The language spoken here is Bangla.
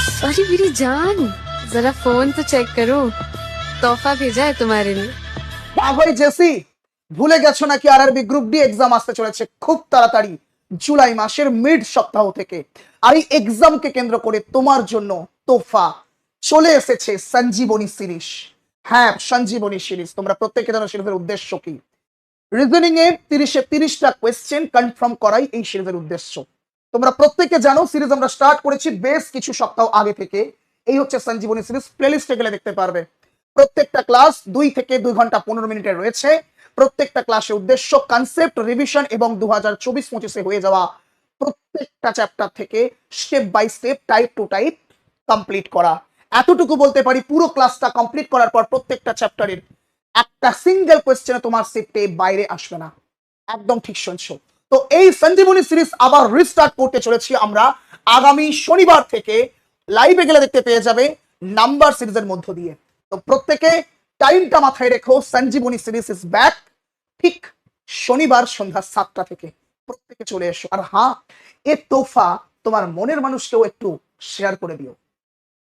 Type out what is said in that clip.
अरे मेरी जान, जरा फोन तो चेक करो, तोहफा भेजा है तुम्हारे लिए। ভাই জেসি, ভুলে গেছো নাকি আরআরবি গ্রুপ ডি এক্সাম আসতে চলেছে খুব তাড়াতাড়ি, জুলাই মাসের মিড সপ্তাহ থেকে। আর এই এক্সামকে কেন্দ্র করে তোমার জন্য তোফা চলে এসেছে সঞ্জীবনী সিরিজ। হ্যাঁ, সঞ্জীবনী সিরিজ। তোমরা প্রত্যেকে জানো সিরিজের উদ্দেশ্য কি। রিজনিং এ 30টা কোয়েশ্চেন কনফার্ম করাই এই সিরিজের উদ্দেশ্য। তোমরা প্রত্যেকে জানো সিরিজ আমরা স্টার্ট করেছি বেশ কিছু সপ্তাহ আগে থেকে। এই হচ্ছে সঞ্জীবনী সিরিজ, প্লেলিস্টে গেলে দেখতে পারবে। প্রত্যেকটা ক্লাস 2 থেকে 2 ঘন্টা 15 মিনিটের রয়েছে। প্রত্যেকটা ক্লাসের উদ্দেশ্য কনসেপ্ট রিভিশন এবং 2024-25 হয়ে যাওয়া প্রত্যেকটা চ্যাপ্টার থেকে step by step, type to type complete করা। এতটুকু বলতে পারি, পুরো ক্লাসটা কমপ্লিট করার পর প্রত্যেকটা চ্যাপ্টারের একটা সিঙ্গেল কোয়েশ্চেনে তোমার সেটে বাইরে আসবে না। একদম ঠিক শুনছো। তো এই সঞ্জীবনী সিরিজ আবার রিস্টার্ট করতে চলেছি আমরা আগামী শনিবার থেকে। লাইভে গেলে দেখতে পেয়ে যাবে নাম্বার সিরিজের মধ্য দিয়ে। তো প্রত্যেকে টাইমটা মাথায় রেখো, সঞ্জীবনী সিরিজ ইজ ব্যাক। ঠিক শনিবার সন্ধ্যা 7টা থেকে প্রত্যেকে চলে এসো। আর হ্যাঁ, এ তোফা তোমার মনের মানুষকেও একটু শেয়ার করে দিও।